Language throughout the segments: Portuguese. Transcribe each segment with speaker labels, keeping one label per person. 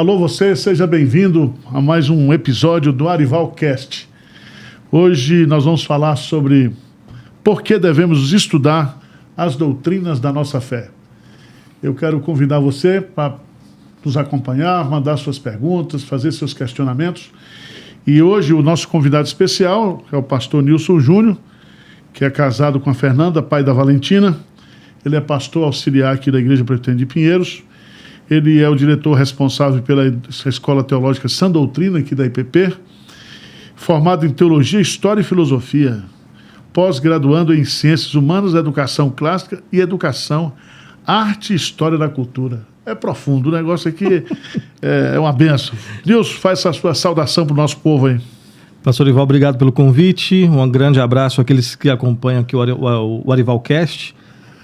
Speaker 1: Alô você, seja bem-vindo a mais um episódio do Arivalcast. Hoje nós vamos falar sobre por que devemos estudar as doutrinas da nossa fé. Eu quero convidar você para nos acompanhar, mandar suas perguntas, fazer seus questionamentos. E hoje o nosso convidado especial é o pastor Nilson Júnior, que é casado com a Fernanda, pai da Valentina. Ele é pastor auxiliar aqui da Igreja Presbiteriana de Pinheiros. Ele é o diretor responsável pela Escola Teológica Sã Doutrina, aqui da IPP. Formado em Teologia, História e Filosofia. Pós-graduando em Ciências Humanas, Educação Clássica e Educação, Arte e História da Cultura. É profundo, o negócio aqui é uma benção. Nilson, faz essa sua saudação para o nosso povo aí.
Speaker 2: Pastor Arival, obrigado pelo convite. Um grande abraço àqueles que acompanham aqui o Arivalcast.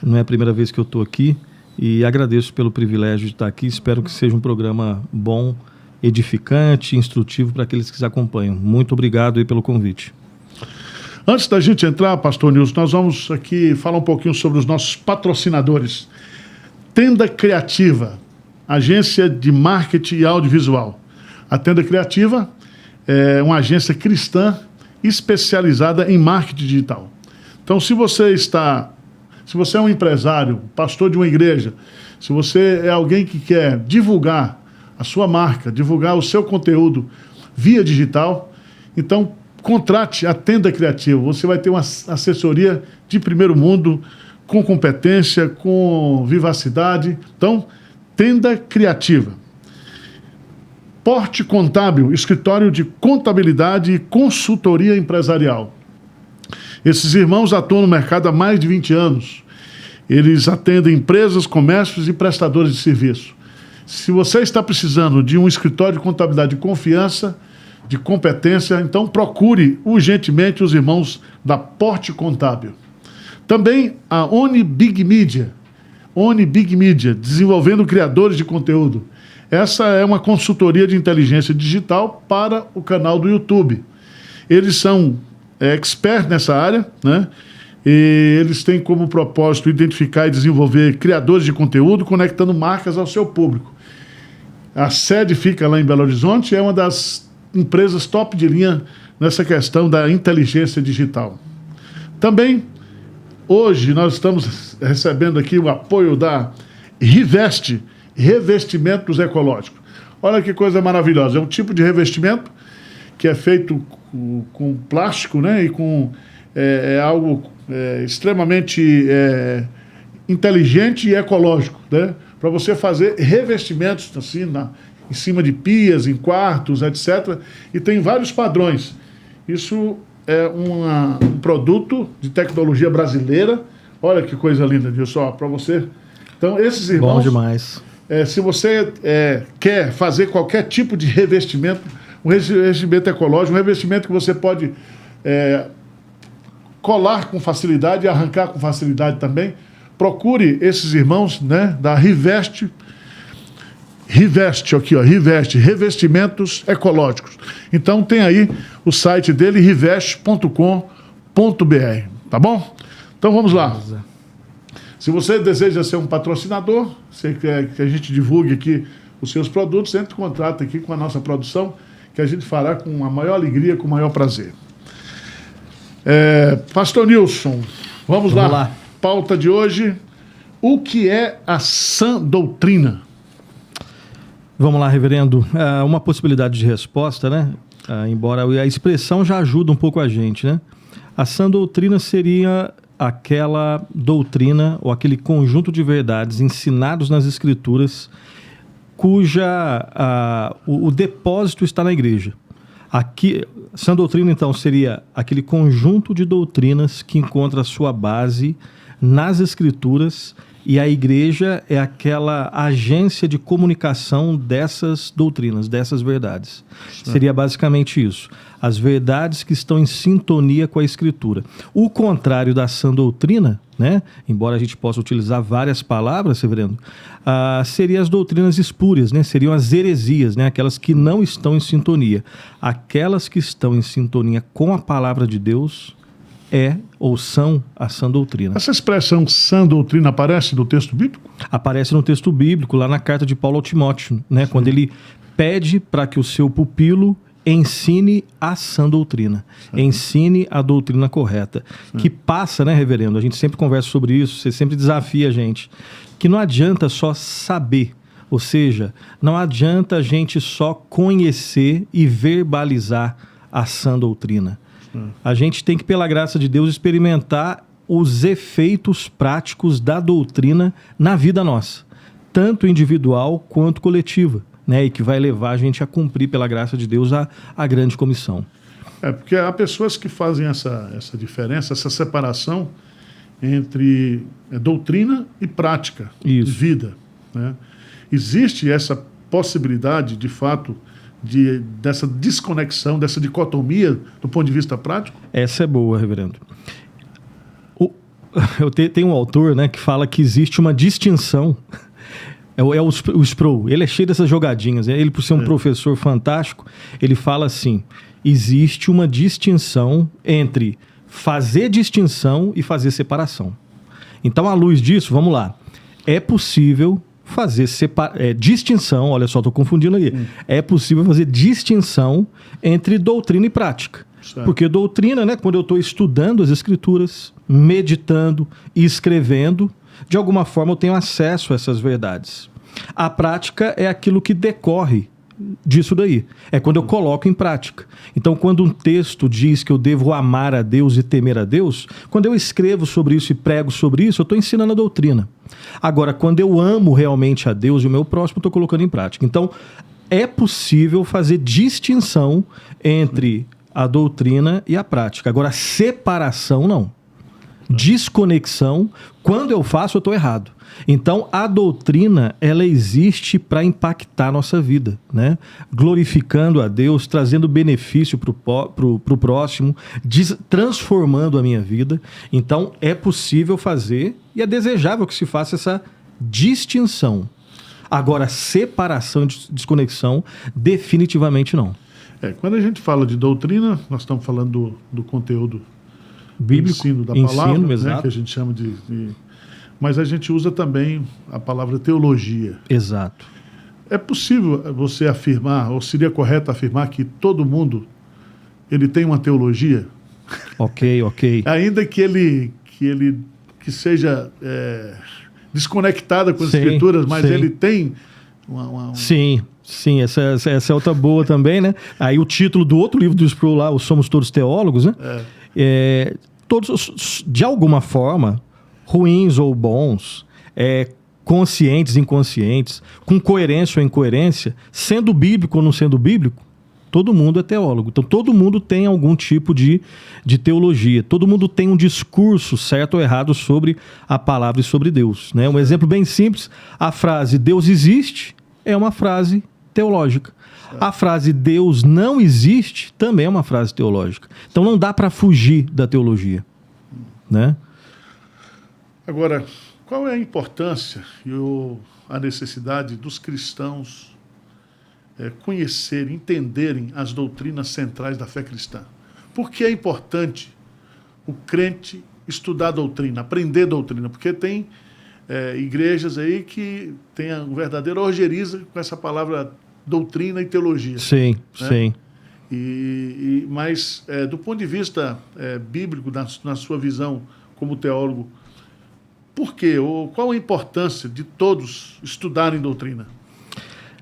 Speaker 2: Não é a primeira vez que eu estou aqui. E agradeço pelo privilégio de estar aqui. Espero que seja um programa bom, edificante, instrutivo para aqueles que acompanham. Muito obrigado aí pelo convite.
Speaker 1: Antes da gente entrar, pastor Nilson, nós vamos aqui falar um pouquinho sobre os nossos patrocinadores. Tenda Criativa, agência de marketing e audiovisual. A Tenda Criativa é uma agência cristã especializada em marketing digital. Então, se você é um empresário, pastor de uma igreja, se você é alguém que quer divulgar a sua marca, divulgar o seu conteúdo via digital, então contrate a Tenda Criativa. Você vai ter uma assessoria de primeiro mundo, com competência, com vivacidade. Então, Tenda Criativa. Porte Contábil, escritório de contabilidade e consultoria empresarial. Esses irmãos atuam no mercado há mais de 20 anos. Eles atendem empresas, comércios e prestadores de serviço. Se você está precisando de um escritório de contabilidade de confiança, de competência, então procure urgentemente os irmãos da Porte Contábil. Também a Oni Big Media, desenvolvendo criadores de conteúdo. Essa é uma consultoria de inteligência digital para o canal do YouTube. Eles são experts nessa área, né? E eles têm como propósito identificar e desenvolver criadores de conteúdo, conectando marcas ao seu público. A sede fica lá em Belo Horizonte, é uma das empresas top de linha nessa questão da inteligência digital. Também, hoje, nós estamos recebendo aqui o apoio da Riveste, Revestimentos Ecológicos. Olha que coisa maravilhosa. É um tipo de revestimento que é feito com plástico, né? E com algo extremamente inteligente e ecológico, né? Para você fazer revestimentos assim, em cima de pias, em quartos, etc. E tem vários padrões. Isso é um produto de tecnologia brasileira. Olha que coisa linda, viu só, para você. Então, esses irmãos...
Speaker 2: Bom demais.
Speaker 1: Se você quer fazer qualquer tipo de revestimento, um revestimento ecológico, um revestimento que você pode colar com facilidade e arrancar com facilidade também, procure esses irmãos, né, da Riveste, aqui, ó, Riveste, Revestimentos Ecológicos. Então tem aí o site dele, riveste.com.br, tá bom? Então vamos lá. Se você deseja ser um patrocinador, você quer que a gente divulgue aqui os seus produtos, entre em contato aqui com a nossa produção, que a gente fará com a maior alegria, com o maior prazer. Pastor Nilson, vamos lá. Pauta de hoje, o que é a sã doutrina?
Speaker 2: Vamos lá, reverendo. Uma possibilidade de resposta, né? Embora a expressão já ajuda um pouco a gente, né? A sã doutrina seria aquela doutrina ou aquele conjunto de verdades ensinados nas Escrituras o depósito está na igreja. Aqui, sã doutrina, então, seria aquele conjunto de doutrinas que encontra a sua base nas Escrituras, e a igreja é aquela agência de comunicação dessas doutrinas, dessas verdades. Sim. Seria basicamente isso. As verdades que estão em sintonia com a Escritura. O contrário da sã doutrina, né? Embora a gente possa utilizar várias palavras, reverendo, seriam as doutrinas espúrias, né? Seriam as heresias, né? Aquelas que não estão em sintonia. Aquelas que estão em sintonia com a palavra de Deus ou são a sã doutrina.
Speaker 1: Essa expressão sã doutrina aparece no texto bíblico?
Speaker 2: Aparece no texto bíblico, lá na carta de Paulo ao Timóteo, né? Quando ele pede para que o seu pupilo ensine a sã doutrina, ensine a doutrina correta, que passa, né, reverendo? A gente sempre conversa sobre isso, você sempre desafia a gente, que não adianta só saber, ou seja, não adianta a gente só conhecer e verbalizar a sã doutrina. A gente tem que, pela graça de Deus, experimentar os efeitos práticos da doutrina na vida nossa, tanto individual quanto coletiva, né? E que vai levar a gente a cumprir, pela graça de Deus, a grande comissão.
Speaker 1: Porque há pessoas que fazem essa diferença, essa separação entre doutrina e prática de vida, né? Existe essa possibilidade, de fato, dessa desconexão, dessa dicotomia do ponto de vista prático?
Speaker 2: Essa é boa, reverendo. Eu tenho um autor, né, que fala que existe uma distinção. É o Sproul. Ele é cheio dessas jogadinhas. Ele, por ser um professor fantástico, ele fala assim: existe uma distinção entre fazer distinção e fazer separação. Então, à luz disso, vamos lá. É possível fazer distinção, olha só, estou confundindo aí. É possível fazer distinção entre doutrina e prática. Certo. Porque doutrina, né, quando eu estou estudando as Escrituras, meditando e escrevendo, de alguma forma eu tenho acesso a essas verdades. A prática é aquilo que decorre disso daí. É quando eu coloco em prática. Então, quando um texto diz que eu devo amar a Deus e temer a Deus, quando eu escrevo sobre isso e prego sobre isso, eu estou ensinando a doutrina. Agora, quando eu amo realmente a Deus e o meu próximo, eu estou colocando em prática. Então, é possível fazer distinção entre a doutrina e a prática. Agora, separação, não. Desconexão, quando eu faço, eu estou errado. Então, a doutrina, ela existe para impactar a nossa vida, né? Glorificando a Deus, trazendo benefício para o próximo, transformando a minha vida. Então, é possível fazer e é desejável que se faça essa distinção. Agora, separação e desconexão, definitivamente não.
Speaker 1: Quando a gente fala de doutrina, nós estamos falando do conteúdo
Speaker 2: bíblico,
Speaker 1: ensino da palavra, né,
Speaker 2: exato.
Speaker 1: que a gente chama mas a gente usa também a palavra teologia.
Speaker 2: Exato.
Speaker 1: É possível você afirmar, ou seria correto afirmar, que todo mundo ele tem uma teologia?
Speaker 2: Ok.
Speaker 1: Ainda que seja desconectada com as Escrituras, mas ele tem uma...
Speaker 2: Sim, essa é outra boa também, né? Aí o título do outro livro do Sproul lá, o Somos Todos Teólogos, né? Todos, de alguma forma, ruins ou bons, conscientes, inconscientes, com coerência ou incoerência, sendo bíblico ou não sendo bíblico, todo mundo é teólogo. Então, todo mundo tem algum tipo de teologia. Todo mundo tem um discurso certo ou errado sobre a palavra e sobre Deus, né? Um exemplo bem simples, a frase Deus existe é uma frase teológica. A frase Deus não existe também é uma frase teológica. Então, não dá para fugir da teologia, né?
Speaker 1: Agora, qual é a importância e a necessidade dos cristãos conhecerem, entenderem as doutrinas centrais da fé cristã? Por que é importante o crente estudar doutrina, aprender doutrina? Porque tem igrejas aí que têm uma verdadeira orgeriza com essa palavra doutrina e teologia.
Speaker 2: Sim,
Speaker 1: né?
Speaker 2: Sim.
Speaker 1: Mas, do ponto de vista bíblico, na sua visão como teólogo, por quê? Qual a importância de todos estudarem doutrina?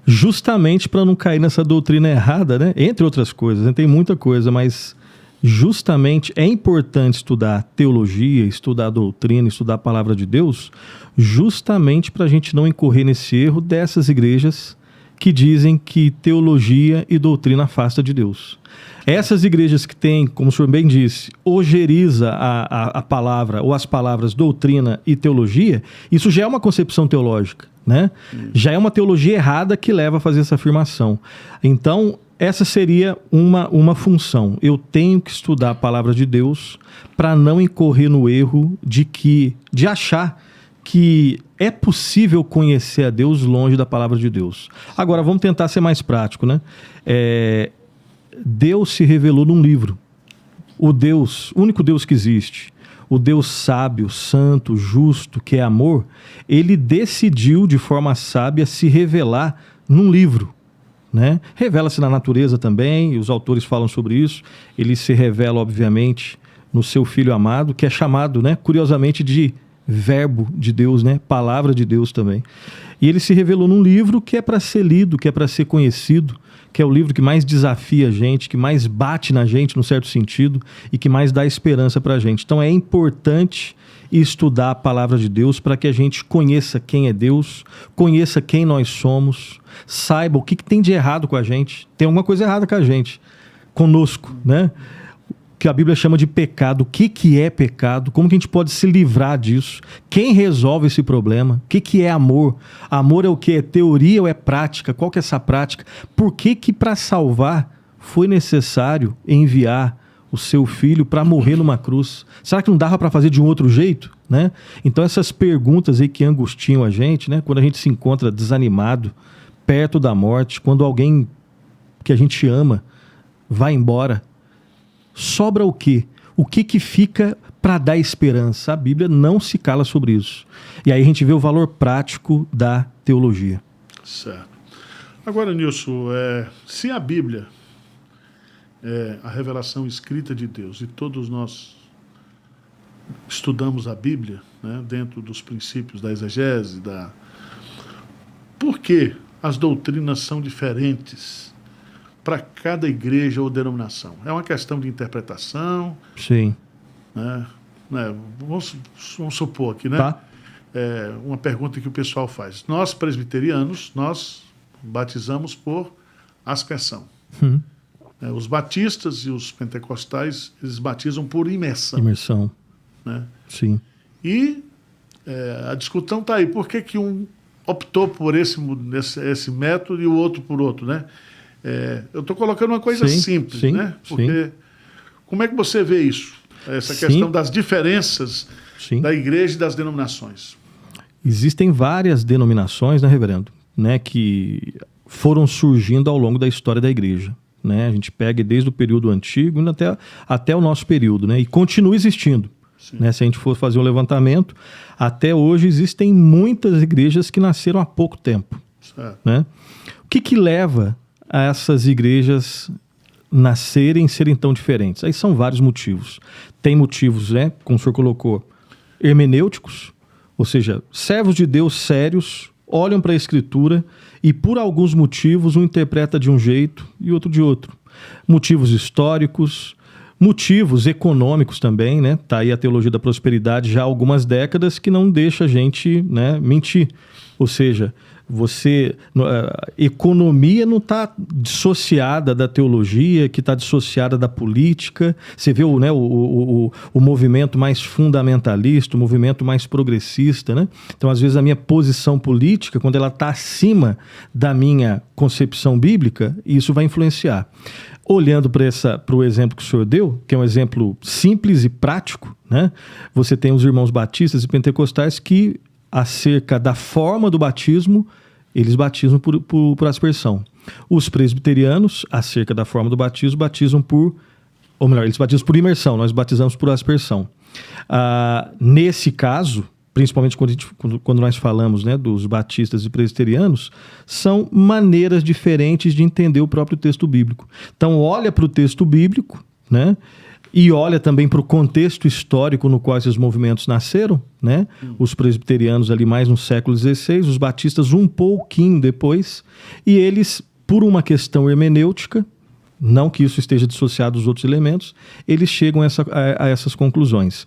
Speaker 2: Justamente para não cair nessa doutrina errada, né? Entre outras coisas, né? Tem muita coisa, mas justamente é importante estudar teologia, estudar doutrina, estudar a palavra de Deus, justamente para a gente não incorrer nesse erro dessas igrejas que dizem que teologia e doutrina afasta de Deus. Essas igrejas que têm, como o senhor bem disse, ojeriza a palavra ou as palavras doutrina e teologia, isso já é uma concepção teológica, né? Já é uma teologia errada que leva a fazer essa afirmação. Então, essa seria uma função. Eu tenho que estudar a palavra de Deus para não incorrer no erro de achar que é possível conhecer a Deus longe da palavra de Deus. Agora, vamos tentar ser mais prático, né? Deus se revelou num livro. O único Deus que existe, o Deus sábio, santo, justo, que é amor, ele decidiu de forma sábia se revelar num livro, né? Revela-se na natureza também, e os autores falam sobre isso. Ele se revela, obviamente, no seu Filho amado, que é chamado, né, curiosamente, de Verbo de Deus, né? Palavra de Deus também. E ele se revelou num livro que é para ser lido, que é para ser conhecido, que é o livro que mais desafia a gente, que mais bate na gente, num certo sentido, e que mais dá esperança para a gente. Então é importante estudar a palavra de Deus para que a gente conheça quem é Deus, conheça quem nós somos, saiba o que tem de errado com a gente. Tem alguma coisa errada com a gente, conosco, né? Que a Bíblia chama de pecado. O que é pecado? Como que a gente pode se livrar disso? Quem resolve esse problema? O que é amor? Amor é o que? É teoria ou é prática? Qual que é essa prática? Por que para salvar foi necessário enviar o seu filho para morrer numa cruz? Será que não dava para fazer de um outro jeito? Né? Então essas perguntas aí que angustiam a gente, né? Quando a gente se encontra desanimado, perto da morte, quando alguém que a gente ama vai embora, sobra o quê? O que fica para dar esperança? A Bíblia não se cala sobre isso. E aí a gente vê o valor prático da teologia.
Speaker 1: Certo. Agora, Nilson, se a Bíblia é a revelação escrita de Deus e todos nós estudamos a Bíblia, né, dentro dos princípios da exegese, por que as doutrinas são diferentes para cada igreja ou denominação? É uma questão de interpretação?
Speaker 2: Sim.
Speaker 1: Né? Vamos supor aqui, né?
Speaker 2: Tá.
Speaker 1: Uma pergunta que o pessoal faz. Nós, presbiterianos, nós batizamos por aspersão. Os batistas e os pentecostais, eles batizam por imersão.
Speaker 2: Imersão.
Speaker 1: Né?
Speaker 2: Sim.
Speaker 1: E a discussão está aí. Por que um optou por esse método e o outro por outro, né? Eu estou colocando uma coisa simples, né? Porque como é que você vê isso? Essa questão das diferenças da igreja e das denominações. Existem várias denominações, né, reverendo, né, que foram surgindo ao longo da história da igreja. Né? A gente pega desde o período antigo até o nosso período, né? E continua existindo. Né? Se a gente for fazer um levantamento, até hoje existem muitas igrejas que nasceram há pouco tempo. Né? O que leva a essas igrejas serem tão diferentes? Aí são vários motivos. Tem motivos, né, como o senhor colocou, hermenêuticos, ou seja, servos de Deus sérios olham para a Escritura e por alguns motivos um interpreta de um jeito e outro de outro. Motivos históricos, motivos econômicos também, né? Tá aí a teologia da prosperidade já há algumas décadas que não deixa a gente, né, mentir. Ou seja, economia não está dissociada da teologia, que está dissociada da política. Você vê o movimento mais fundamentalista, o movimento mais progressista, né? Então, às vezes, a minha posição política, quando ela está acima da minha concepção bíblica, isso vai influenciar. Olhando para o exemplo que o senhor deu, que é um exemplo simples e prático, né? Você tem os irmãos batistas e pentecostais que, acerca da forma do batismo, eles batizam por aspersão. Os presbiterianos, acerca da forma do batismo, batizam eles batizam por imersão, nós batizamos por aspersão. Nesse caso, principalmente quando nós falamos, né, dos batistas e presbiterianos, são maneiras diferentes de entender o próprio texto bíblico. Então, olha para o texto bíblico, né? E olha também para o contexto histórico no qual esses movimentos nasceram, né? Os presbiterianos ali mais no século XVI, os batistas um pouquinho depois, e eles, por uma questão hermenêutica, não que isso esteja dissociado dos outros elementos, eles chegam a essas conclusões.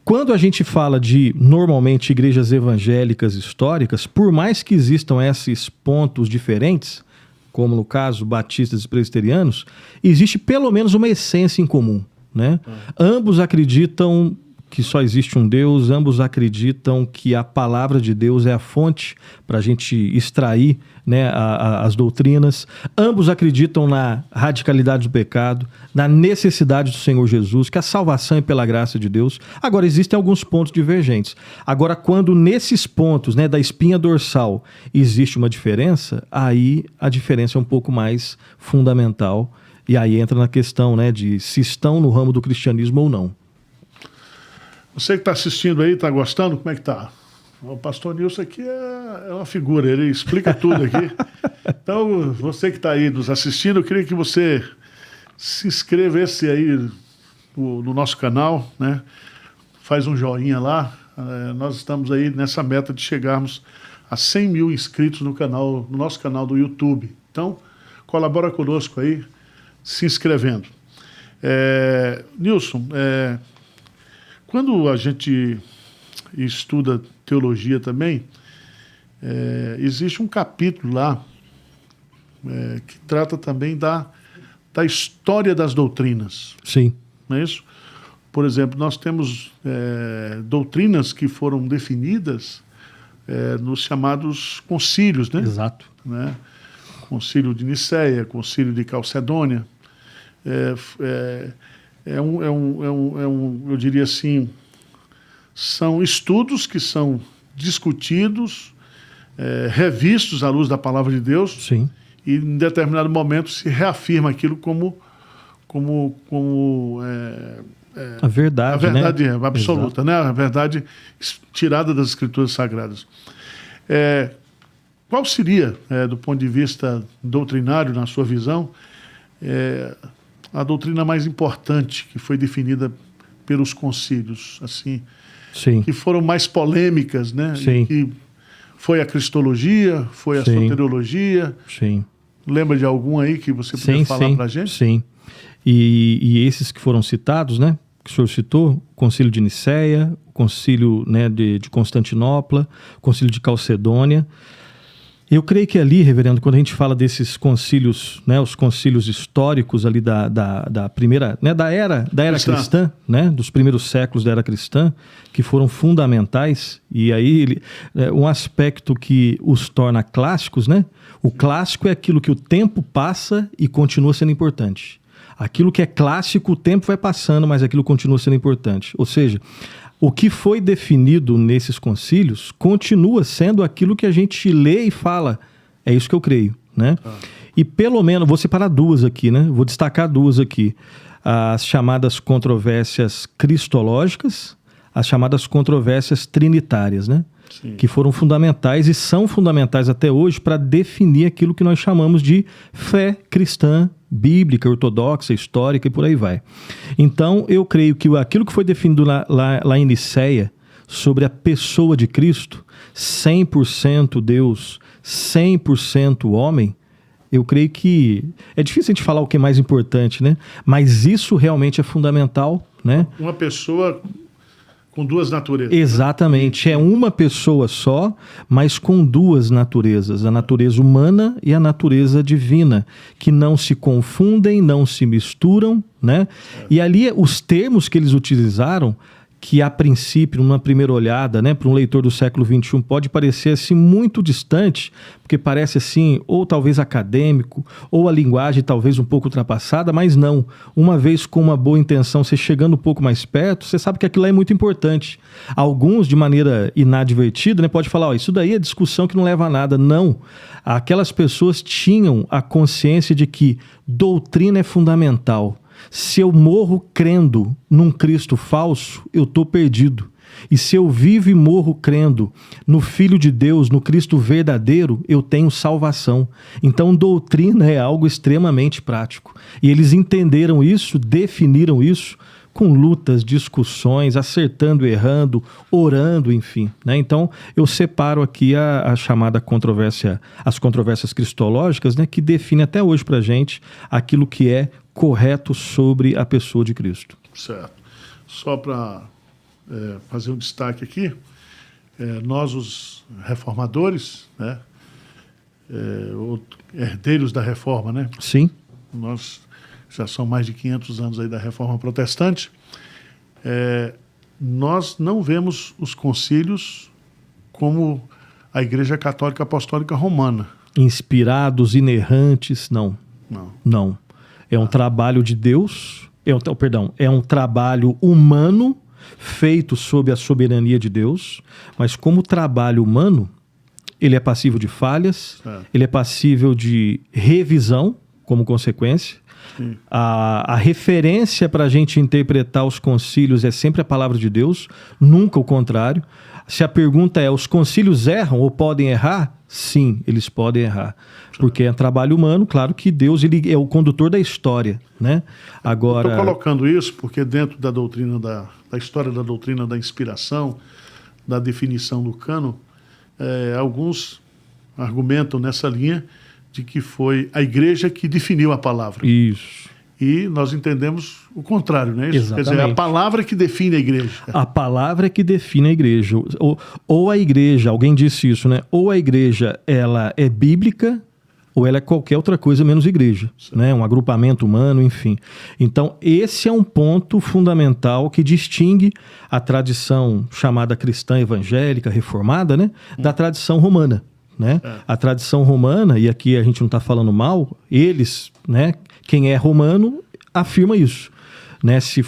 Speaker 1: Quando a gente fala de, normalmente, igrejas evangélicas históricas, por mais que existam esses pontos diferentes, como no caso batistas e presbiterianos, existe pelo menos uma essência em comum. Né? Ambos acreditam que só existe um Deus, ambos acreditam que a palavra de Deus é a fonte para a gente extrair, né, as doutrinas. Ambos acreditam na radicalidade do pecado, na necessidade do Senhor Jesus, que a salvação é pela graça de Deus. Agora, existem alguns pontos divergentes. Agora, quando nesses pontos, né, da espinha dorsal existe uma diferença, aí a diferença é um pouco mais fundamental. E aí entra na questão, né, de se estão no ramo do cristianismo ou não. Você que está assistindo aí, está gostando? Como é que está? O pastor Nilson aqui é uma figura, ele explica tudo aqui. Então, você que está aí nos assistindo, eu queria que você se inscrevesse aí no nosso canal, né? Faz um joinha lá. Nós estamos aí nessa meta de chegarmos a 100 mil inscritos no nosso canal do YouTube. Então, colabora conosco aí, se inscrevendo. Nilson, quando a gente estuda teologia também, existe um capítulo lá que trata também da história das doutrinas.
Speaker 2: Sim.
Speaker 1: Não é isso? Por exemplo, nós temos doutrinas que foram definidas nos chamados concílios, né?
Speaker 2: Exato.
Speaker 1: Né? Concílio de Nicéia, Concílio de Calcedônia. Eu diria assim, são estudos que são discutidos, revistos à luz da palavra de Deus.
Speaker 2: Sim.
Speaker 1: E em determinado momento se reafirma aquilo como
Speaker 2: a verdade, né?
Speaker 1: Absoluta, né? A verdade tirada das Escrituras Sagradas. Qual seria, do ponto de vista doutrinário, na sua visão, a doutrina mais importante que foi definida pelos concílios, assim,
Speaker 2: Sim.
Speaker 1: que foram mais polêmicas, né?
Speaker 2: Sim.
Speaker 1: Que foi a cristologia, foi a soteriologia.
Speaker 2: Sim.
Speaker 1: Lembra de algum aí que você poderia falar para a gente?
Speaker 2: Sim. E esses que foram citados, né? Que o senhor citou, o Concílio de Nicéia, o Concílio, né, de Constantinopla, o Concílio de Calcedônia. Eu creio que ali, reverendo, quando a gente fala desses concílios, né, os concílios históricos ali da primeira, né, da era cristã, né, dos primeiros séculos da era cristã, que foram fundamentais, e aí um aspecto que os torna clássicos, né? O clássico é aquilo que o tempo passa e continua sendo importante. Aquilo que é clássico, o tempo vai passando, mas aquilo continua sendo importante. Ou seja, o que foi definido nesses concílios continua sendo aquilo que a gente lê e fala. É isso que eu creio, né? E pelo menos, vou separar duas aqui, né? Vou destacar duas aqui. As chamadas controvérsias cristológicas, as chamadas controvérsias trinitárias, né?
Speaker 1: Sim.
Speaker 2: Que foram fundamentais e são fundamentais até hoje para definir aquilo que nós chamamos de fé cristã, bíblica, ortodoxa, histórica e por aí vai. Então, eu creio que aquilo que foi definido lá em Nicéia sobre a pessoa de Cristo, 100% Deus, 100% homem, eu creio que é difícil a gente falar o que é mais importante, né? Mas isso realmente é fundamental, né?
Speaker 1: Uma pessoa com duas naturezas.
Speaker 2: Exatamente. É uma pessoa só, mas com duas naturezas. A natureza humana e a natureza divina, que não se confundem, não se misturam, né? E ali, os termos que eles utilizaram, que a princípio, numa primeira olhada, né, para um leitor do século XXI, pode parecer assim muito distante, porque parece assim, ou talvez acadêmico, ou a linguagem talvez um pouco ultrapassada, mas não. Uma vez com uma boa intenção, você chegando um pouco mais perto, você sabe que aquilo é muito importante. Alguns, de maneira inadvertida, né, pode falar, isso daí é discussão que não leva a nada. Não. Aquelas pessoas tinham a consciência de que doutrina é fundamental. Se eu morro crendo num Cristo falso, eu estou perdido. E se eu vivo e morro crendo no Filho de Deus, no Cristo verdadeiro, eu tenho salvação. Então, doutrina é algo extremamente prático. E eles entenderam isso, definiram isso, com lutas, discussões, acertando, errando, orando, enfim, né? Então, eu separo aqui a chamada controvérsia, as controvérsias cristológicas, né, que define até hoje para a gente aquilo que é correto sobre a pessoa de Cristo.
Speaker 1: Certo. Só para fazer um destaque aqui, nós, os reformadores, né, herdeiros da reforma, né?
Speaker 2: Sim.
Speaker 1: Nós já são mais de 500 anos aí da reforma protestante. Nós não vemos os concílios como a Igreja Católica Apostólica Romana.
Speaker 2: Inspirados, inerrantes, não.
Speaker 1: Não.
Speaker 2: É um trabalho de Deus, é um trabalho humano feito sob a soberania de Deus, mas como trabalho humano, ele é passível de falhas, ele é passível de revisão como consequência, A referência para a gente interpretar os concílios é sempre a palavra de Deus, nunca o contrário. Se a pergunta é, os concílios erram ou podem errar? Sim, eles podem errar. Porque é trabalho humano, claro que Deus ele é o condutor da história, né? Agora...
Speaker 1: Estou colocando isso porque dentro da doutrina, da história da doutrina da inspiração, da definição do cânon, alguns argumentam nessa linha de que foi a igreja que definiu a palavra.
Speaker 2: Isso.
Speaker 1: E nós entendemos o contrário, não é isso?
Speaker 2: Exatamente.
Speaker 1: Quer dizer, é a palavra que define a igreja.
Speaker 2: A palavra é que define a igreja. Ou a igreja, alguém disse isso, né? Ou a igreja ela é bíblica, ou ela é qualquer outra coisa menos igreja, né? Um agrupamento humano, enfim. Então, esse é um ponto fundamental que distingue a tradição chamada cristã evangélica, reformada, né? Da tradição romana, né? A tradição romana, e aqui a gente não está falando mal, eles, né? Quem é romano afirma isso, né? Se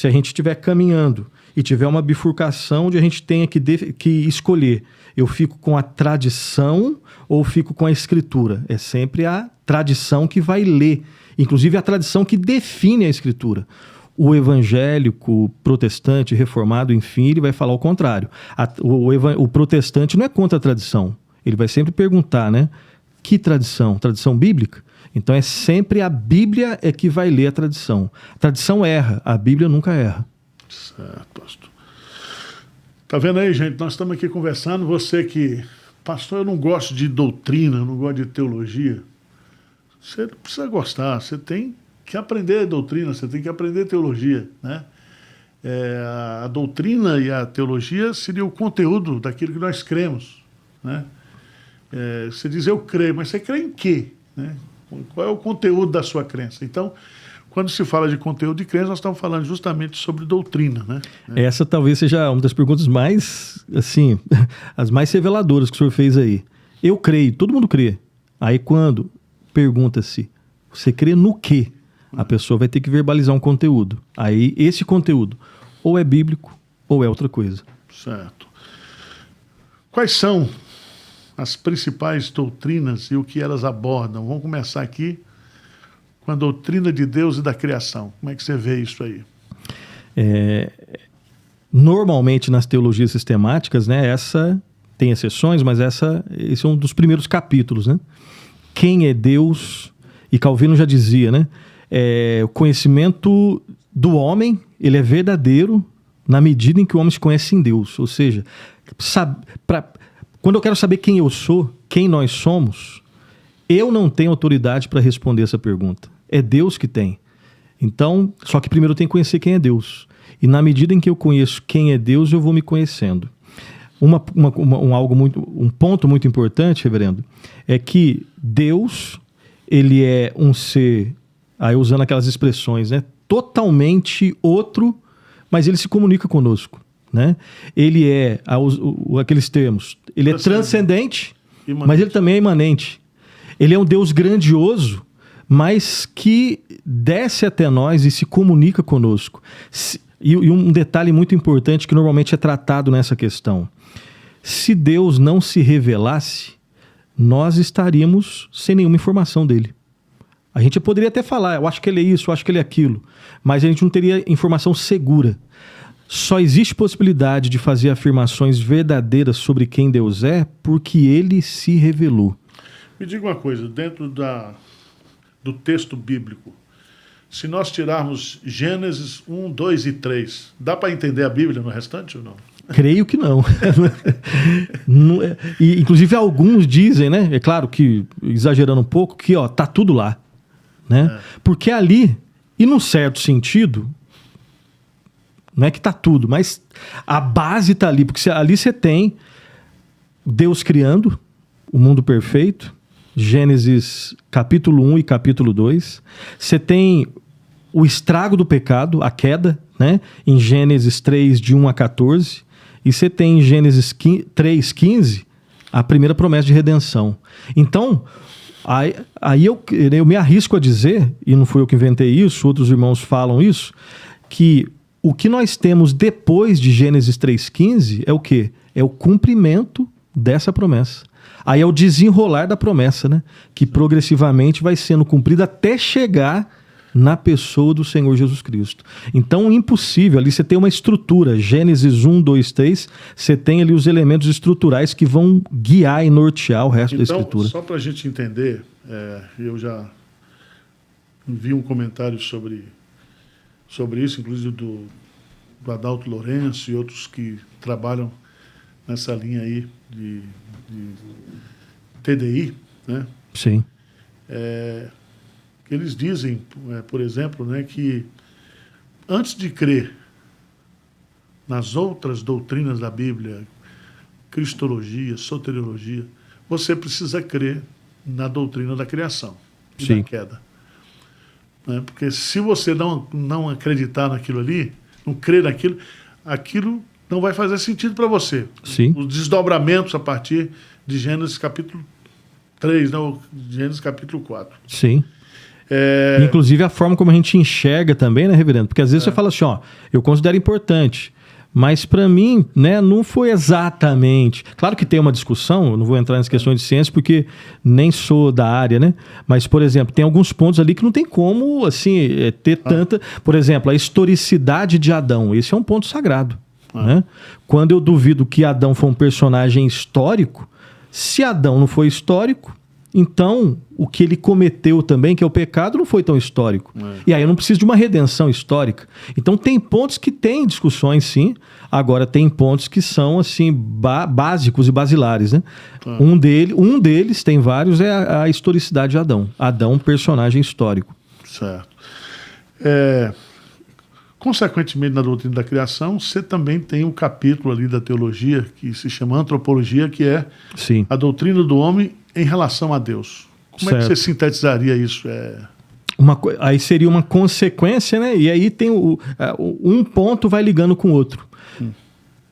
Speaker 2: a gente estiver caminhando e tiver uma bifurcação onde a gente tenha que escolher, eu fico com a tradição ou fico com a escritura? É sempre a tradição que vai ler, inclusive a tradição que define a escritura. O evangélico, o protestante, reformado, enfim, ele vai falar o contrário. O protestante não é contra a tradição, ele vai sempre perguntar, né? Que tradição? Tradição bíblica? Então é sempre a Bíblia é que vai ler a tradição. A tradição erra, a Bíblia nunca erra.
Speaker 1: Certo, pastor. Tá vendo aí, gente? Nós estamos aqui conversando. Você que, pastor, eu não gosto de doutrina, eu não gosto de teologia. Você não precisa gostar, você tem que aprender doutrina, você tem que aprender teologia, né? A doutrina e a teologia seria o conteúdo daquilo que nós cremos, né? Você diz eu creio, mas você crê em quê, né? Qual é o conteúdo da sua crença? Então, quando se fala de conteúdo de crença, nós estamos falando justamente sobre doutrina, né?
Speaker 2: Essa talvez seja uma das perguntas mais, assim, as mais reveladoras que o senhor fez aí. Eu creio, todo mundo crê. Aí quando pergunta-se, você crê no quê? A pessoa vai ter que verbalizar um conteúdo. Aí esse conteúdo ou é bíblico ou é outra coisa.
Speaker 1: Certo. Quais são as principais doutrinas e o que elas abordam? Vamos começar aqui com a doutrina de Deus e da criação. Como é que você vê isso aí?
Speaker 2: Normalmente nas teologias sistemáticas, né, essa tem exceções, mas esse é um dos primeiros capítulos, né? Quem é Deus? E Calvino já dizia, né? O conhecimento do homem, ele é verdadeiro na medida em que o homem se conhece em Deus. Ou seja, quando eu quero saber quem eu sou, quem nós somos, eu não tenho autoridade para responder essa pergunta. É Deus que tem. Então, só que primeiro eu tenho que conhecer quem é Deus. E na medida em que eu conheço quem é Deus, eu vou me conhecendo. Um ponto muito importante, reverendo, é que Deus, ele é um ser, aí usando aquelas expressões, né, totalmente outro, mas ele se comunica conosco, né? Ele é, aqueles termos, ele é transcendente, mas ele também é imanente. Ele é um Deus grandioso, mas que desce até nós e se comunica conosco. E um detalhe muito importante que normalmente é tratado nessa questão. Se Deus não se revelasse, nós estaríamos sem nenhuma informação dele. A gente poderia até falar, eu acho que ele é isso, eu acho que ele é aquilo, mas a gente não teria informação segura. Só existe possibilidade de fazer afirmações verdadeiras sobre quem Deus é porque ele se revelou.
Speaker 1: Me diga uma coisa, dentro do texto bíblico, se nós tirarmos Gênesis 1, 2 e 3, dá para entender a Bíblia no restante ou não?
Speaker 2: Creio que não. E, inclusive alguns dizem, né? É claro que, exagerando um pouco, que tá tudo lá, né? Porque ali, e num certo sentido, não é que tá tudo, mas a base tá ali, porque ali você tem Deus criando o mundo perfeito, Gênesis capítulo 1 e capítulo 2. Você tem o estrago do pecado, a queda, né? Em Gênesis 3, de 1 a 14. E você tem em Gênesis 3, 15, a primeira promessa de redenção. Então, aí eu me arrisco a dizer, e não fui eu que inventei isso, outros irmãos falam isso, que o que nós temos depois de Gênesis 3,15 é o quê? É o cumprimento dessa promessa. Aí é o desenrolar da promessa, né? Que progressivamente vai sendo cumprida até chegar na pessoa do Senhor Jesus Cristo. Então, impossível. Ali você tem uma estrutura. Gênesis 1, 2, 3, você tem ali os elementos estruturais que vão guiar e nortear o resto da Escritura.
Speaker 1: Só para a gente entender, eu já vi um comentário sobre isso, inclusive do Adalto Lourenço e outros que trabalham nessa linha aí de TDI, né?
Speaker 2: Sim.
Speaker 1: Eles dizem, por exemplo, né, que antes de crer nas outras doutrinas da Bíblia, cristologia, soteriologia, você precisa crer na doutrina da criação e
Speaker 2: Sim.
Speaker 1: da queda. Né? Porque se você não acreditar naquilo ali, não crer naquilo, aquilo não vai fazer sentido para você.
Speaker 2: Sim.
Speaker 1: Os desdobramentos a partir de Gênesis capítulo 3, não, Gênesis capítulo 4.
Speaker 2: Sim. Inclusive a forma como a gente enxerga também, né, reverendo? Porque às vezes você fala assim, ó, eu considero importante, mas para mim, né, não foi exatamente. Claro que tem uma discussão, eu não vou entrar nas questões de ciência porque nem sou da área, né? Mas, por exemplo, tem alguns pontos ali que não tem como, assim, ter tanta... Por exemplo, a historicidade de Adão, esse é um ponto sagrado, né? Quando eu duvido que Adão foi um personagem histórico, se Adão não foi histórico, então o que ele cometeu também, que é o pecado, não foi tão histórico. E aí eu não preciso de uma redenção histórica. Então tem pontos que tem discussões, sim. Agora tem pontos que são assim básicos e basilares, né? Um deles, tem vários, é a historicidade de Adão. Adão, um personagem histórico.
Speaker 1: Certo. Consequentemente, na doutrina da criação, você também tem um capítulo ali da teologia que se chama antropologia, que é
Speaker 2: Sim.
Speaker 1: a doutrina do homem em relação a Deus. Como é que você sintetizaria isso?
Speaker 2: Aí seria uma consequência, né? E aí tem um ponto vai ligando com o outro.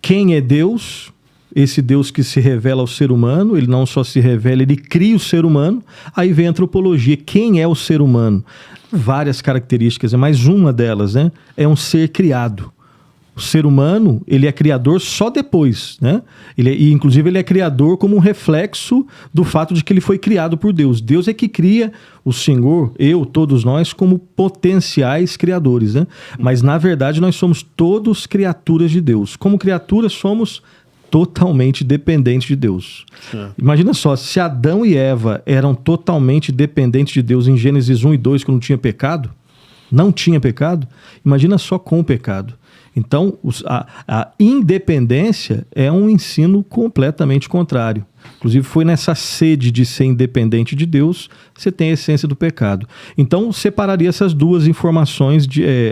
Speaker 2: Quem é Deus? Esse Deus que se revela ao ser humano, ele não só se revela, ele cria o ser humano. Aí vem a antropologia. Quem é o ser humano? Várias características, mas uma delas, né, é um ser criado. O ser humano, ele é criador só depois, né? Inclusive, ele é criador como um reflexo do fato de que ele foi criado por Deus. Deus é que cria o Senhor, todos nós, como potenciais criadores, né? Mas, na verdade, nós somos todos criaturas de Deus. Como criaturas, somos totalmente dependentes de Deus. Imagina só, se Adão e Eva eram totalmente dependentes de Deus em Gênesis 1 e 2, quando não tinha pecado, imagina só com o pecado. Então, a independência é um ensino completamente contrário. Inclusive, foi nessa sede de ser independente de Deus, você tem a essência do pecado. Então, separaria essas duas informações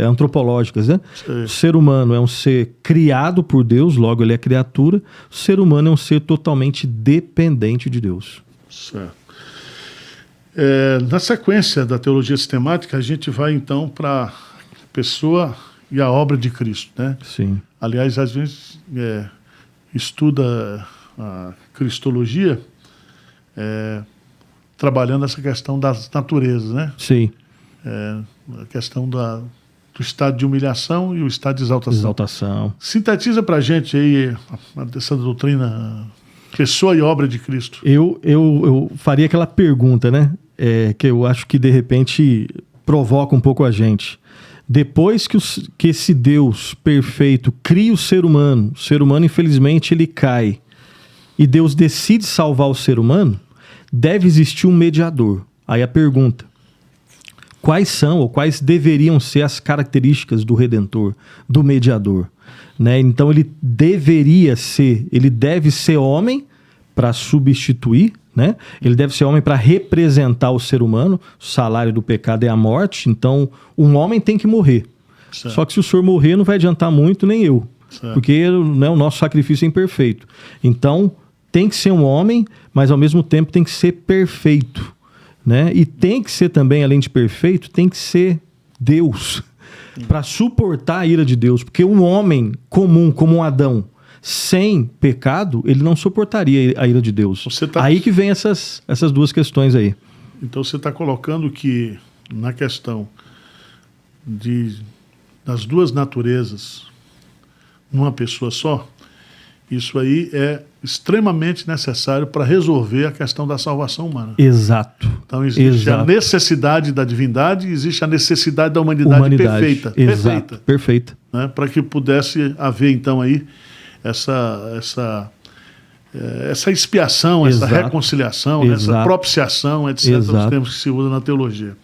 Speaker 2: antropológicas, né? O ser humano é um ser criado por Deus, logo ele é criatura. O ser humano é um ser totalmente dependente de Deus.
Speaker 1: Certo. Na sequência da teologia sistemática, a gente vai, então, para a pessoa e a obra de Cristo, né?
Speaker 2: Sim.
Speaker 1: Aliás, às vezes estuda a cristologia trabalhando essa questão das naturezas, né?
Speaker 2: Sim.
Speaker 1: A questão do estado de humilhação e o estado de
Speaker 2: Exaltação.
Speaker 1: Sintetiza para a gente aí essa doutrina, pessoa e obra de Cristo.
Speaker 2: Eu faria aquela pergunta, né? Que eu acho que de repente provoca um pouco a gente. Depois que esse Deus perfeito cria o ser humano, infelizmente, ele cai, e Deus decide salvar o ser humano, deve existir um mediador. Aí a pergunta, quais são ou quais deveriam ser as características do Redentor, do mediador? Né? Então ele deve ser homem para substituir, né? Ele deve ser homem para representar o ser humano. O salário do pecado é a morte, então um homem tem que morrer. Certo. Só que se o senhor morrer não vai adiantar muito, nem eu. Certo. Porque, né, o nosso sacrifício é imperfeito. Então tem que ser um homem, mas ao mesmo tempo tem que ser perfeito, né? E tem que ser também, além de perfeito, tem que ser Deus para suportar a ira de Deus. Porque um homem comum como um Adão, sem pecado, ele não suportaria a ira de Deus. Aí que vem essas duas questões aí.
Speaker 1: Então você está colocando que na questão das duas naturezas numa pessoa só, Isso aí é extremamente necessário para resolver a questão da salvação humana.
Speaker 2: Exato.
Speaker 1: Então existe a necessidade da divindade e existe a necessidade da humanidade. Perfeita.
Speaker 2: Exato. Perfeita.
Speaker 1: Né? Para que pudesse haver então aí essa expiação, essa reconciliação, essa propiciação, etc. Os termos que se usam na teologia.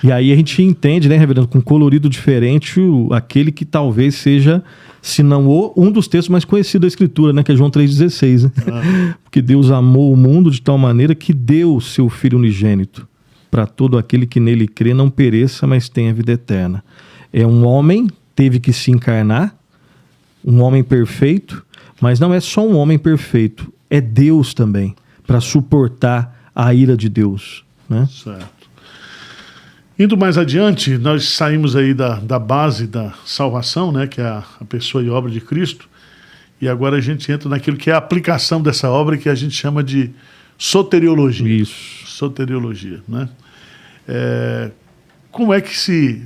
Speaker 2: E aí a gente entende, né, reverendo, com colorido diferente, aquele que talvez seja, se não um dos textos mais conhecidos da Escritura, né, que é João 3,16. Né? Porque Deus amou o mundo de tal maneira que deu o seu Filho unigênito, para todo aquele que nele crê não pereça, mas tenha vida eterna. É um homem, teve que se encarnar, um homem perfeito, mas não é só um homem perfeito, é Deus também, para suportar a ira de Deus. Né?
Speaker 1: Certo. Indo mais adiante, nós saímos aí da base da salvação, né, que é a pessoa e obra de Cristo, e agora a gente entra naquilo que é a aplicação dessa obra, que a gente chama de soteriologia.
Speaker 2: Isso.
Speaker 1: Soteriologia, né? Como é que se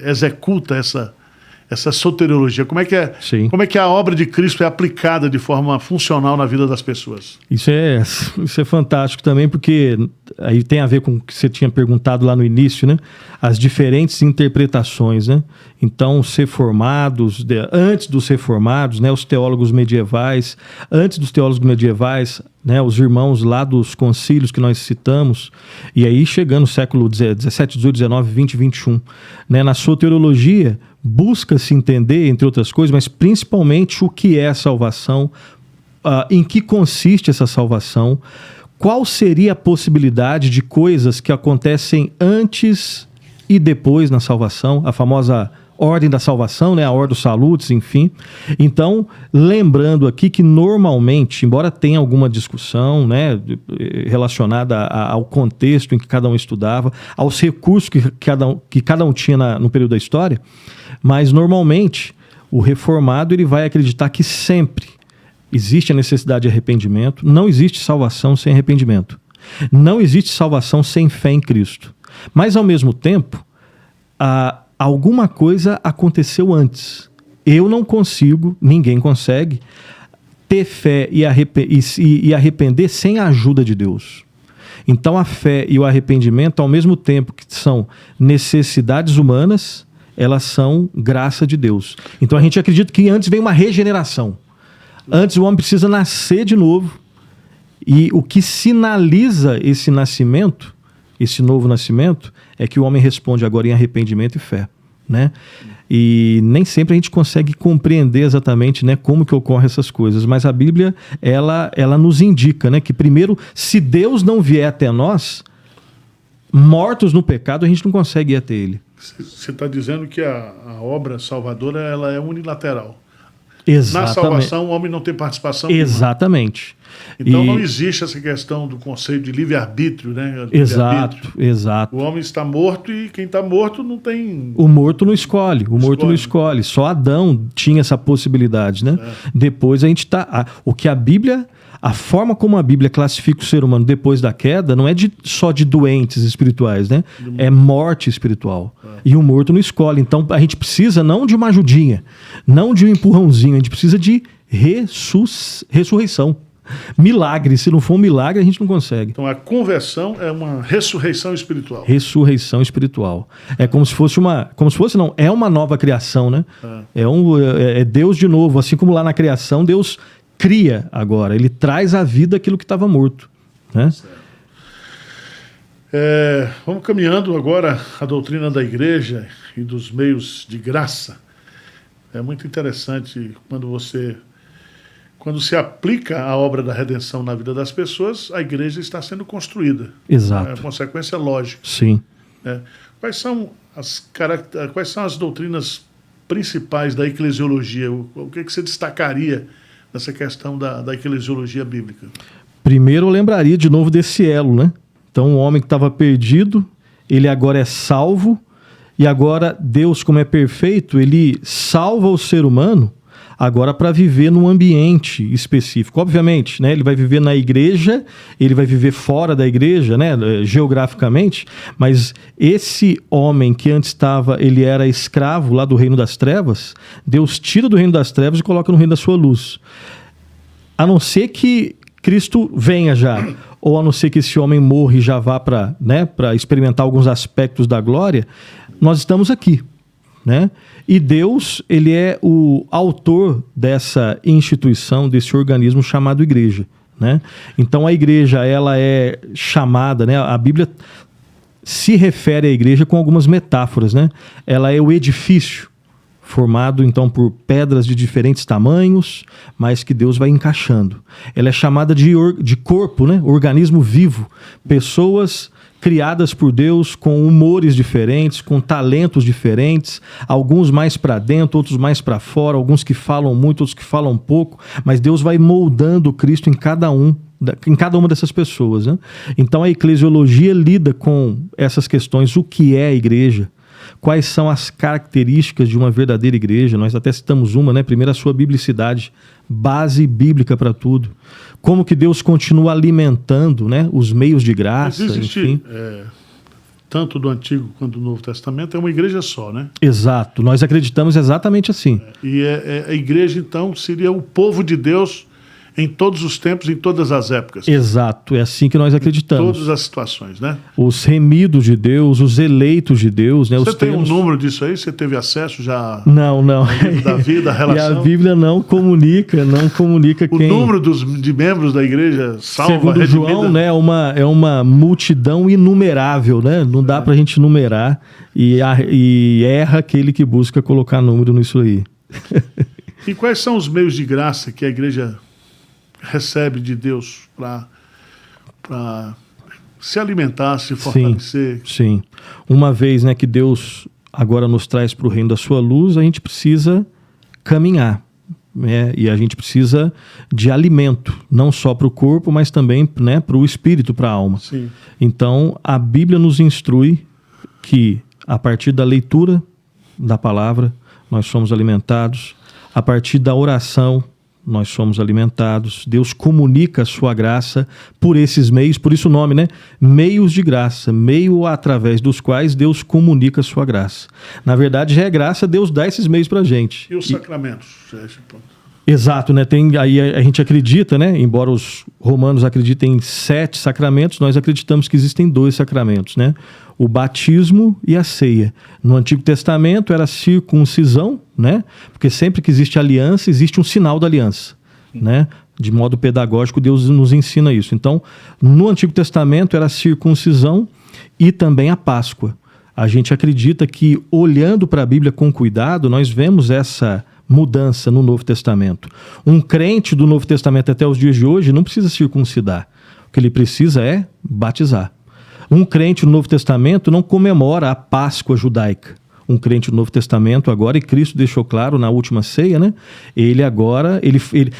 Speaker 1: executa essa soteriologia? Como é que a obra de Cristo é aplicada de forma funcional na vida das pessoas? Isso
Speaker 2: é fantástico também, porque aí tem a ver com o que você tinha perguntado lá no início, né? As diferentes interpretações, né? Então, antes dos reformados, né? Os teólogos medievais, antes dos teólogos medievais, né? Os irmãos lá dos concílios que nós citamos, e aí chegando no século 17, 18, 19, 20, 21, né? Na soteriologia, busca-se entender, entre outras coisas, mas principalmente o que é a salvação, em que consiste essa salvação, qual seria a possibilidade de coisas que acontecem antes e depois na salvação, a famosa ordem da salvação, né, a Ordo Salutis, enfim. Então, lembrando aqui que normalmente, embora tenha alguma discussão, né, relacionada ao contexto em que cada um estudava, aos recursos que cada um tinha no período da história, mas normalmente o reformado ele vai acreditar que sempre existe a necessidade de arrependimento, não existe salvação sem arrependimento, não existe salvação sem fé em Cristo. Mas ao mesmo tempo, alguma coisa aconteceu antes. Eu não consigo, ninguém consegue, ter fé e arrepender sem a ajuda de Deus. Então a fé e o arrependimento, ao mesmo tempo que são necessidades humanas, elas são graça de Deus. Então a gente acredita que antes vem uma regeneração. Antes o homem precisa nascer de novo. E o que sinaliza esse nascimento, esse novo nascimento, é que o homem responde agora em arrependimento e fé, né? E nem sempre a gente consegue compreender exatamente, né, como que ocorrem essas coisas, mas a Bíblia, ela nos indica, né, que primeiro, se Deus não vier até nós, mortos no pecado, a gente não consegue ir até Ele.
Speaker 1: Você está dizendo que a obra salvadora ela é unilateral.
Speaker 2: Exatamente.
Speaker 1: Na salvação, o homem não tem participação
Speaker 2: Exatamente.
Speaker 1: Então não existe essa questão do conceito de livre-arbítrio, né?
Speaker 2: Exato.
Speaker 1: O homem está morto e quem está morto não tem...
Speaker 2: O morto não escolhe, não escolhe. Só Adão tinha essa possibilidade, né? Depois a gente está... O que a Bíblia... A forma como a Bíblia classifica o ser humano depois da queda não é só de doentes espirituais, né? É morte espiritual. E o morto não escolhe. Então a gente precisa não de uma ajudinha, não de um empurrãozinho, a gente precisa de ressurreição. Milagre. Se não for um milagre, a gente não consegue.
Speaker 1: Então a conversão é uma ressurreição espiritual.
Speaker 2: Ressurreição espiritual. É como se fosse é uma nova criação, né? É Deus de novo. Assim como lá na criação, Deus cria agora, ele traz à vida aquilo que estava morto, né?
Speaker 1: Vamos caminhando agora a doutrina da igreja e dos meios de graça. É muito interessante quando se aplica a obra da redenção na vida das pessoas, a igreja está sendo construída.
Speaker 2: Exato.
Speaker 1: É uma consequência lógica.
Speaker 2: Sim.
Speaker 1: Quais são as doutrinas principais da eclesiologia? O que você destacaria nessa questão da eclesiologia bíblica?
Speaker 2: Primeiro eu lembraria de novo desse elo, né? Então o homem que estava perdido, ele agora é salvo, e agora Deus, como é perfeito, ele salva o ser humano agora para viver num ambiente específico. Obviamente, né, ele vai viver na igreja, ele vai viver fora da igreja, né, geograficamente, mas esse homem que antes ele era escravo lá do reino das trevas, Deus tira do reino das trevas e coloca no reino da sua luz. A não ser que Cristo venha já, ou a não ser que esse homem morra e já vá para, né, para experimentar alguns aspectos da glória, nós estamos aqui, né? E Deus, ele é o autor dessa instituição, desse organismo chamado igreja, né? Então a igreja, ela é chamada, né? A Bíblia se refere à igreja com algumas metáforas, né? Ela é o edifício formado então por pedras de diferentes tamanhos, mas que Deus vai encaixando. Ela é chamada de corpo, né? Organismo vivo, pessoas criadas por Deus com humores diferentes, com talentos diferentes, alguns mais para dentro, outros mais para fora, alguns que falam muito, outros que falam pouco, mas Deus vai moldando Cristo em cada uma dessas pessoas, né? Então a eclesiologia lida com essas questões: o que é a igreja? Quais são as características de uma verdadeira igreja? Nós até citamos uma, né? Primeiro, a sua biblicidade, base bíblica para tudo. Como que Deus continua alimentando, né, os meios de graça, enfim.
Speaker 1: Tanto do Antigo quanto do Novo Testamento, é uma igreja só, né?
Speaker 2: Exato, nós acreditamos exatamente assim.
Speaker 1: E a igreja, então, seria o povo de Deus em todos os tempos, em todas as épocas.
Speaker 2: Exato, é assim que nós acreditamos.
Speaker 1: Em todas as situações, né?
Speaker 2: Os remidos de Deus, os eleitos de Deus, né?
Speaker 1: Você tem um número disso aí? Você teve acesso já?
Speaker 2: Não.
Speaker 1: Ao livro da vida, a relação?
Speaker 2: E a Bíblia não comunica quem...
Speaker 1: O número de membros da igreja salva,
Speaker 2: segundo
Speaker 1: redimida.
Speaker 2: João, né, é uma multidão inumerável, né? Não dá pra gente numerar, e erra aquele que busca colocar número nisso aí.
Speaker 1: E quais são os meios de graça que a igreja recebe de Deus para se alimentar, se fortalecer?
Speaker 2: Sim. Uma vez, né, que Deus agora nos traz para o reino da sua luz, a gente precisa caminhar, né? E a gente precisa de alimento, não só para o corpo, mas também, né, para o espírito, para a alma.
Speaker 1: Sim.
Speaker 2: Então a Bíblia nos instrui que a partir da leitura da palavra nós somos alimentados, a partir da oração nós somos alimentados. Deus comunica a sua graça por esses meios, por isso o nome, né? Meios de graça, meio através dos quais Deus comunica a sua graça. Na verdade, já é graça, Deus dá esses meios pra gente.
Speaker 1: E os sacramentos?
Speaker 2: Exato, né? Aí a gente acredita, né? Embora os romanos acreditem em 7 sacramentos, nós acreditamos que existem 2 sacramentos, né? O batismo e a ceia. No Antigo Testamento era a circuncisão, né? Porque sempre que existe aliança, existe um sinal da aliança, né? De modo pedagógico, Deus nos ensina isso. Então, no Antigo Testamento era a circuncisão e também a Páscoa. A gente acredita que, olhando para a Bíblia com cuidado, nós vemos essa mudança no Novo Testamento. Um crente do Novo Testamento até os dias de hoje não precisa circuncidar. O que ele precisa é batizar. Um crente no Novo Testamento não comemora a Páscoa judaica. Um crente no Novo Testamento agora, e Cristo deixou claro na última ceia, né? Ele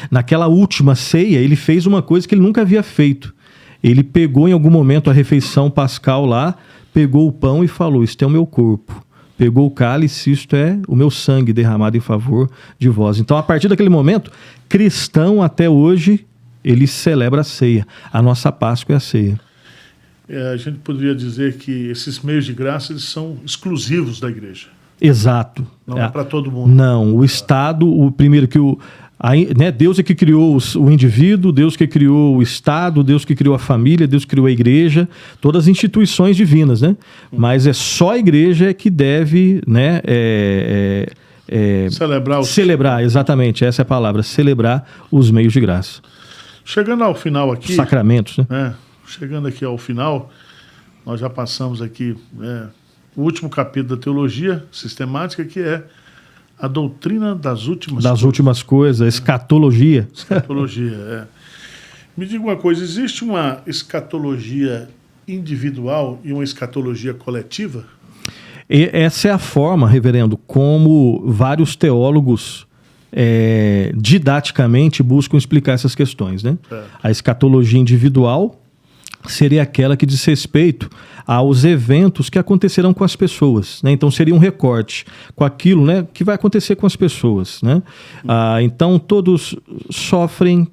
Speaker 2: naquela última ceia, ele fez uma coisa que ele nunca havia feito. Ele pegou em algum momento a refeição pascal lá, pegou o pão e falou: "Isto é o meu corpo". Pegou o cálice: "Isto é o meu sangue derramado em favor de vós". Então, a partir daquele momento, cristão até hoje, ele celebra a ceia. A nossa Páscoa é a ceia.
Speaker 1: A gente poderia dizer que esses meios de graça, eles são exclusivos da igreja.
Speaker 2: Exato.
Speaker 1: Não é para todo mundo.
Speaker 2: Não, o Estado, né, Deus é que criou o indivíduo, Deus que criou o Estado, Deus que criou a família, Deus que criou a igreja, todas as instituições divinas, né? Mas é só a igreja que deve, né, celebrar, exatamente, essa é a palavra, celebrar os meios de graça.
Speaker 1: Chegando ao final aqui...
Speaker 2: Sacramentos, né?
Speaker 1: Chegando aqui ao final, nós já passamos aqui o último capítulo da teologia sistemática, que é a doutrina das últimas
Speaker 2: coisas, escatologia.
Speaker 1: Escatologia, Me diga uma coisa, existe uma escatologia individual e uma escatologia coletiva?
Speaker 2: Essa é a forma, reverendo, como vários teólogos didaticamente buscam explicar essas questões, né? A escatologia individual, seria aquela que diz respeito aos eventos que acontecerão com as pessoas, né? Então seria um recorte com aquilo, né, que vai acontecer com as pessoas, né? Então todos sofrem,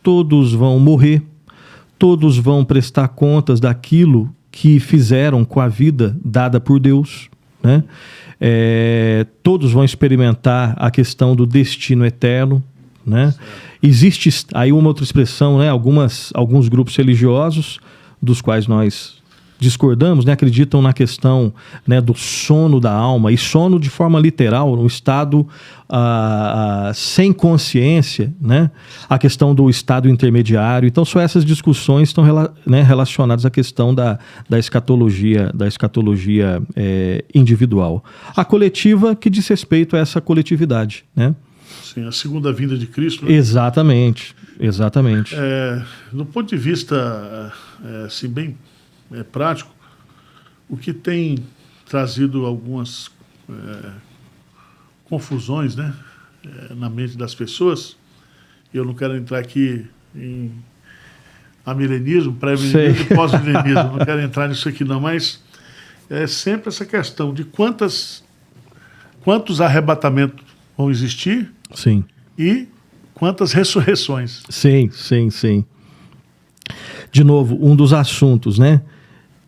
Speaker 2: todos vão morrer, todos vão prestar contas daquilo que fizeram com a vida dada por Deus, né? Todos vão experimentar a questão do destino eterno, né? Existe aí uma outra expressão, né? Alguns grupos religiosos, dos quais nós discordamos, né? Acreditam na questão, né, do sono da alma, e sono de forma literal, um estado sem consciência, né? A questão do estado intermediário. Então, só essas discussões estão relacionadas à questão da escatologia, individual. A coletiva, que diz respeito a essa coletividade, né?
Speaker 1: Sim, a segunda vinda de Cristo. Né?
Speaker 2: Exatamente.
Speaker 1: Do ponto de vista assim, bem prático, o que tem trazido algumas confusões, né, na mente das pessoas, eu não quero entrar aqui em amilenismo, pré-milenismo e pós-milenismo, não quero entrar nisso aqui não, mas é sempre essa questão de quantos arrebatamentos vão existir.
Speaker 2: Sim.
Speaker 1: E quantas ressurreições.
Speaker 2: Sim. De novo, um dos assuntos, né?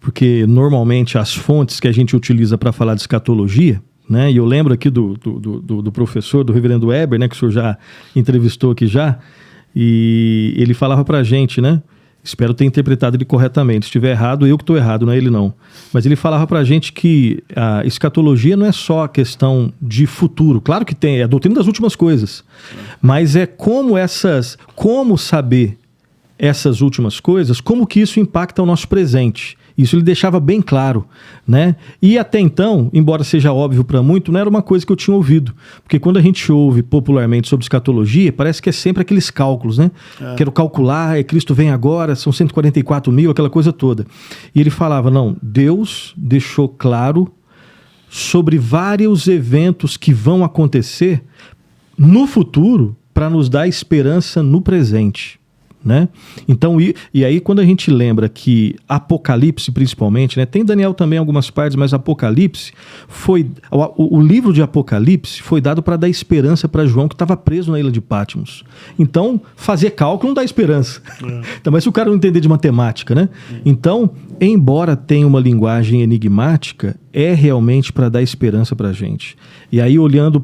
Speaker 2: Porque normalmente as fontes que a gente utiliza para falar de escatologia, né? E eu lembro aqui do professor, do reverendo Weber, né? Que o senhor já entrevistou aqui já, e ele falava para a gente, né? Espero ter interpretado ele corretamente. Se estiver errado, eu que estou errado, não é ele não. Mas ele falava para a gente que a escatologia não é só a questão de futuro. Claro que tem, é a doutrina das últimas coisas. Mas é como saber essas últimas coisas, como que isso impacta o nosso presente. Isso ele deixava bem claro, né? E até então, embora seja óbvio para muito, não era uma coisa que eu tinha ouvido. Porque quando a gente ouve popularmente sobre escatologia, parece que é sempre aqueles cálculos, né? Quero calcular, Cristo vem agora, são 144 mil, aquela coisa toda. E ele falava, não, Deus deixou claro sobre vários eventos que vão acontecer no futuro para nos dar esperança no presente. Né? Então, e aí quando a gente lembra que Apocalipse principalmente, né? Tem Daniel também algumas partes, mas Apocalipse o livro de Apocalipse foi dado para dar esperança para João, que estava preso na ilha de Patmos. Então, fazer cálculo não dá esperança. Então, mas se o cara não entender de matemática, né? Então, embora tenha uma linguagem enigmática, é realmente para dar esperança para a gente. E aí olhando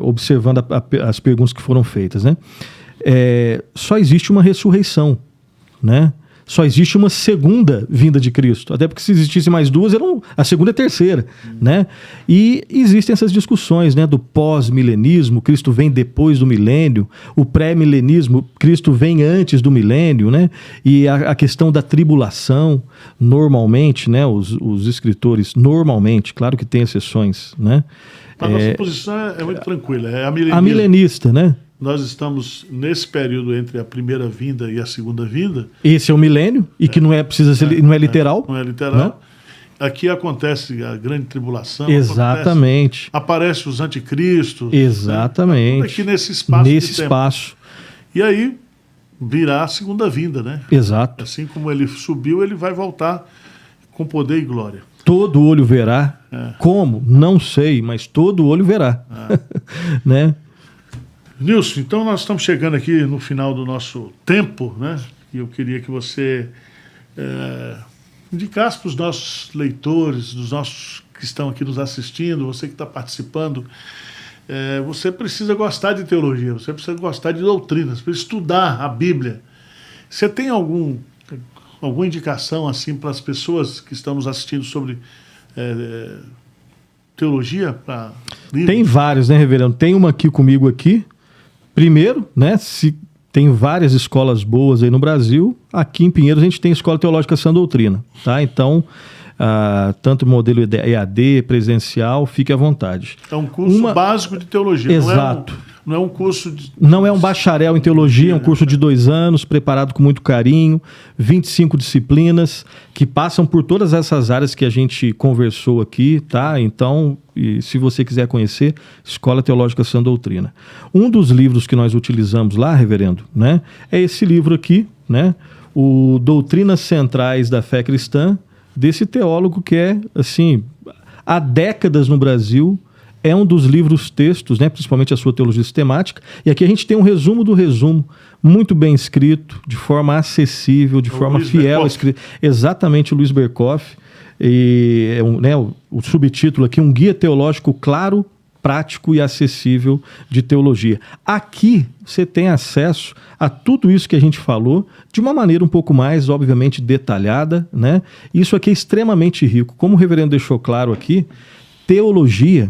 Speaker 2: observando as perguntas que foram feitas, né? Só existe uma ressurreição, né? Só existe uma segunda vinda de Cristo. Até porque se existisse mais duas, a segunda e a terceira, né? E existem essas discussões, né? Do pós-milenismo, Cristo vem depois do milênio. O pré-milenismo, Cristo vem antes do milênio, né? E a questão da tribulação, normalmente, né? Os escritores, normalmente, claro que tem exceções, né?
Speaker 1: A nossa posição é muito tranquila, é
Speaker 2: a milenista, né?
Speaker 1: Nós estamos nesse período entre a primeira vinda e a segunda vinda.
Speaker 2: Esse é o milênio, e que não é literal.
Speaker 1: Não é literal. Né? Aqui acontece a grande tribulação.
Speaker 2: Exatamente.
Speaker 1: Aparece os anticristos.
Speaker 2: Exatamente.
Speaker 1: Né? Aqui nesse espaço.
Speaker 2: Nesse espaço.
Speaker 1: E aí virá a segunda vinda, né?
Speaker 2: Exato.
Speaker 1: Assim como ele subiu, ele vai voltar com poder e glória.
Speaker 2: Todo olho verá. Como? Não sei, mas todo olho verá. Né?
Speaker 1: Nilson, então nós estamos chegando aqui no final do nosso tempo, né? E eu queria que você indicasse para os nossos leitores, dos nossos que estão aqui nos assistindo, você que está participando, você precisa gostar de teologia, você precisa gostar de doutrinas, precisa estudar a Bíblia. Você tem alguma indicação assim para as pessoas que estão nos assistindo sobre teologia?
Speaker 2: Tem vários, né, reverendo? Tem uma aqui comigo aqui. Primeiro, né, se tem várias escolas boas aí no Brasil, aqui em Pinheiros a gente tem a Escola Teológica Sã Doutrina, tá? Então, tanto modelo EAD, presencial, fique à vontade.
Speaker 1: É um curso básico de teologia.
Speaker 2: Exato.
Speaker 1: Não é um curso
Speaker 2: Não é um bacharel em teologia, é um curso de 2 anos, preparado com muito carinho, 25 disciplinas, que passam por todas essas áreas que a gente conversou aqui, tá? Então, se você quiser conhecer, Escola Teológica Sã Doutrina. Um dos livros que nós utilizamos lá, reverendo, né, é esse livro aqui, né? o Doutrinas Centrais da Fé Cristã, desse teólogo que é, assim, há décadas no Brasil, é um dos livros textos, né, principalmente a sua teologia sistemática, e aqui a gente tem um resumo do resumo, muito bem escrito, de forma acessível, de forma fiel. Exatamente, o Luiz Berkoff. E, né, o subtítulo aqui, um guia teológico claro, prático e acessível de teologia. Aqui você tem acesso a tudo isso que a gente falou de uma maneira um pouco mais, obviamente, detalhada, né? Isso aqui é extremamente rico. Como o reverendo deixou claro aqui, teologia,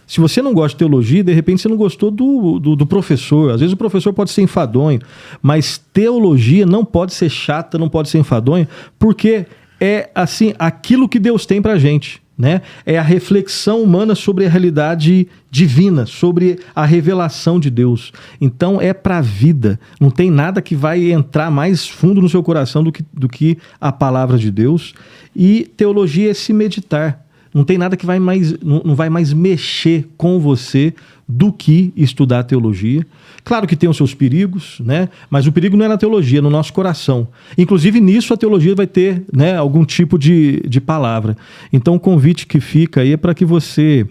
Speaker 2: se você não gosta de teologia, de repente você não gostou do professor. Às vezes o professor pode ser enfadonho, mas teologia não pode ser chata, não pode ser enfadonha, porque é assim, aquilo que Deus tem pra gente, né? É a reflexão humana sobre a realidade divina, sobre a revelação de Deus. Então é pra vida. Não tem nada que vai entrar mais fundo no seu coração do que a palavra de Deus. E teologia é se meditar. Não tem nada que não vai mais mexer com você do que estudar teologia. Claro que tem os seus perigos, né? Mas o perigo não é na teologia, é no nosso coração. Inclusive nisso a teologia vai ter, né, algum tipo de palavra. Então o convite que fica aí é para que você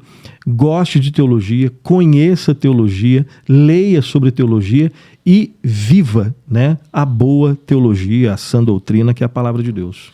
Speaker 2: goste de teologia, conheça teologia, leia sobre teologia e viva, né, a boa teologia, a sã doutrina, que é a palavra de Deus.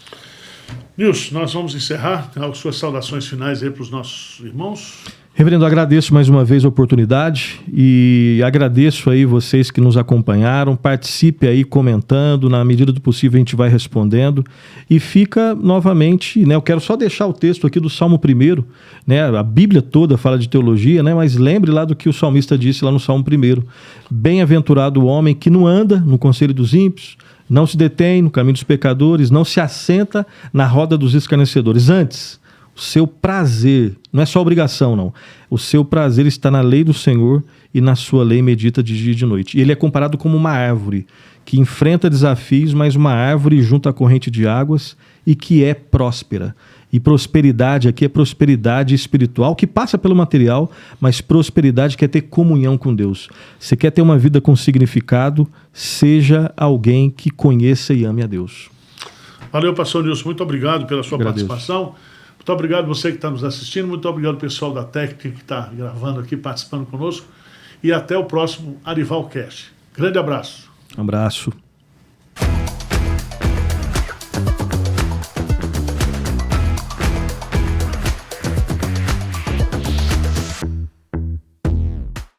Speaker 1: Nilson, nós vamos encerrar. As suas saudações finais aí para os nossos irmãos.
Speaker 2: Reverendo, agradeço mais uma vez a oportunidade e agradeço aí vocês que nos acompanharam. Participe aí comentando, na medida do possível a gente vai respondendo. E fica novamente, né, eu quero só deixar o texto aqui do Salmo 1, né, a Bíblia toda fala de teologia, né, mas lembre lá do que o salmista disse lá no Salmo 1. Bem-aventurado o homem que não anda no conselho dos ímpios, não se detém no caminho dos pecadores, não se assenta na roda dos escarnecedores. Antes, o seu prazer, não é só obrigação, não. O seu prazer está na lei do Senhor e na sua lei medita de dia e de noite. E ele é comparado como uma árvore que enfrenta desafios, mas uma árvore junto à corrente de águas e que é próspera. E prosperidade aqui é prosperidade espiritual, que passa pelo material, mas prosperidade quer ter comunhão com Deus. Você quer ter uma vida com significado, seja alguém que conheça e ame a Deus.
Speaker 1: Valeu, pastor Nilson. Muito obrigado pela sua participação. Muito obrigado você que está nos assistindo. Muito obrigado pessoal da técnica que está gravando aqui, participando conosco. E até o próximo Arival Cast. Grande abraço.
Speaker 2: Um abraço.